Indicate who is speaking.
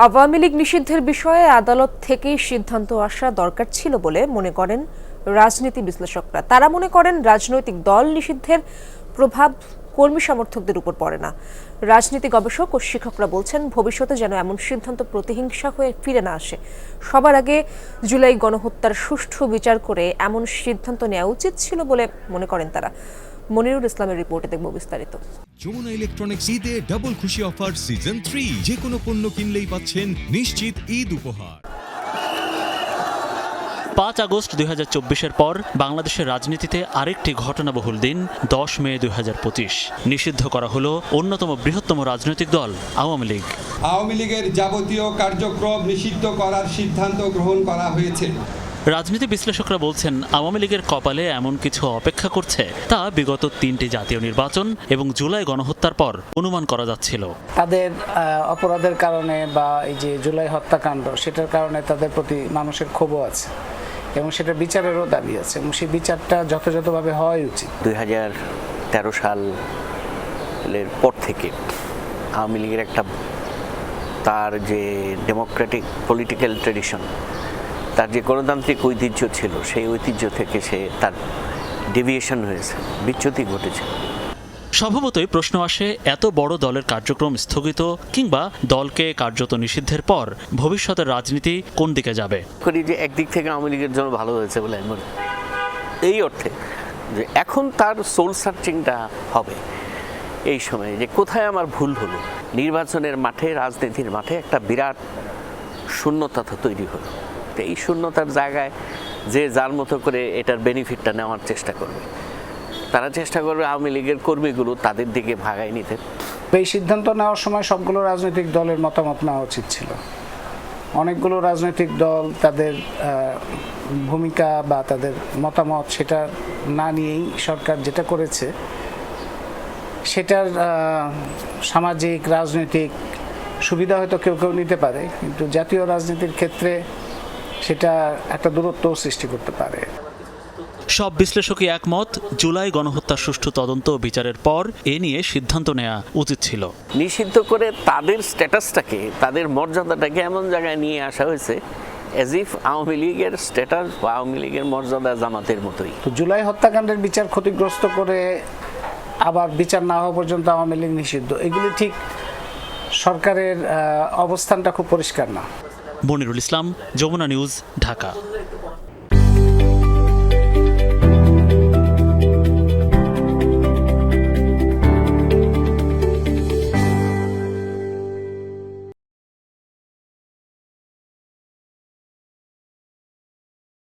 Speaker 1: আওয়ামী লীগ নিষিদ্ধের বিষয়ে আদালত থেকেই সিদ্ধান্ত আসা দরকার ছিল বলে মনে করেন রাজনীতি বিশ্লেষকরা। তারা মনে করেন রাজনৈতিক দল নিষিদ্ধের প্রভাব কর্মী সমর্থকদের উপর পড়ে না। রাজনীতি গবেষক ও শিক্ষকরা বলছেন ভবিষ্যতে যেন এমন সিদ্ধান্ত প্রতিহিংসা হয়ে ফিরে না আসে। সবার আগে জুলাই গণহত্যার সুষ্ঠু বিচার করে এমন সিদ্ধান্ত নেওয়া উচিত ছিল বলে মনে করেন তারা। মনিরুল ইসলামের রিপোর্টে দেখব বিস্তারিত।
Speaker 2: যমুনা ইলেকট্রনিক্স ঈদে ডাবল খুশি অফার সিজন 3, যে কোনো পণ্য কিনলেই পাচ্ছেন নিশ্চিত ঈদ উপহার।
Speaker 3: 5 আগস্ট 2024-এর পর বাংলাদেশের রাজনীতিতে আরেকটি ঘটনাবহুল দিন 10 মে 2025। নিষিদ্ধ করা হলো অন্যতম বৃহত্তম রাজনৈতিক দল আওয়ামী লীগ।
Speaker 4: আওয়ামী লীগের যাবতীয় কার্যক্রম নিষিদ্ধ করার সিদ্ধান্ত গ্রহণ করা হয়েছে।
Speaker 3: রাজনীতি বিশ্লেষকরা বলছেন আওয়ামী লীগের কপালে এমন কিছু অপেক্ষা করছে তা বিগত 3টি জাতীয় নির্বাচন এবং জুলাই গণহত্যার পর অনুমান করা যাচ্ছিল।
Speaker 5: তাদের অপরাধের কারণে বা এই যে জুলাই হত্যাকাণ্ড সেটার কারণে তাদের প্রতি মানুষের ক্ষোভও আছে এবং সেটা বিচারেরও দাবি আছে এবং সেই বিচারটা যথাযথভাবে হওয়াই উচিত।
Speaker 6: 2013 সালের পর থেকে আওয়ামী লীগের একটা তার যে ডেমোক্রেটিক পলিটিক্যাল ট্র্যাডিশন, তার যে গণতান্ত্রিক ঐতিহ্য ছিল, সেই ঐতিহ্য থেকে সে তার ডেভিয়েশন হয়েছে, বিচ্যুতি ঘটেছে।
Speaker 3: স্বভাবতই প্রশ্ন আসে, এত বড় দলের কার্যক্রম স্থগিত কিংবা দলকে কার্যত নিষিদ্ধের পর ভবিষ্যতের রাজনীতি কোন দিকে যাবে?
Speaker 6: করি যে একদিক থেকে আওয়ামী লীগের জন্য ভালো হয়েছে বলে আমি মনে করি, এই অর্থে যে এখন তার সোল সার্চিংটা হবে এই সময়ে, যে কোথায় আমার ভুল হলো। নির্বাচনের মাঠে, রাজনীতির মাঠে একটা বিরাট শূন্যতা তৈরি হলো। এই শূন্যতার জায়গায় যে যার মতো করে এটার বেনিফিটটা নেওয়ার চেষ্টা করবে, তারা চেষ্টা করবে আওয়ামী লীগের কর্মীগুলো তাদের দিকে ভাগায় নিতে।
Speaker 5: এই সিদ্ধান্ত নেওয়ার সময় সবগুলো রাজনৈতিক দলের মতামত নেওয়া উচিত ছিল। অনেকগুলো রাজনৈতিক দল তাদের ভূমিকা বা তাদের মতামত সেটা না নিয়েই সরকার যেটা করেছে সেটার সামাজিক রাজনৈতিক সুবিধা হয়তো কেউ কেউ নিতে পারে, কিন্তু জাতীয় রাজনীতির ক্ষেত্রে সেটা একটা দূরত্ব সৃষ্টি করতে পারে।
Speaker 3: সব বিশ্লেষকই একমত, জুলাই গণহত্যার সুষ্ঠু তদন্ত ও বিচারের পর এ নিয়ে সিদ্ধান্ত নেওয়া উচিত ছিল।
Speaker 6: নিষিদ্ধ করে তাদের স্ট্যাটাসটাকে, তাদের মর্যাদাটাকে এমন জায়গায় নিয়ে আসা হয়েছে অ্যাজ ইফ আওয়ামী লীগের স্ট্যাটাস বা আওয়ামী লীগের মর্যাদা জামাতের মতোই।
Speaker 5: তো জুলাই হত্যাকাণ্ডের বিচার ক্ষতিগ্রস্ত করে আবার বিচার না হওয়া পর্যন্ত আওয়ামী লীগ নিষিদ্ধ, এগুলি ঠিক সরকারের অবস্থানটা খুব পরিষ্কার না।
Speaker 3: মনিরুল ইসলাম, যমুনা নিউজ, ঢাকা।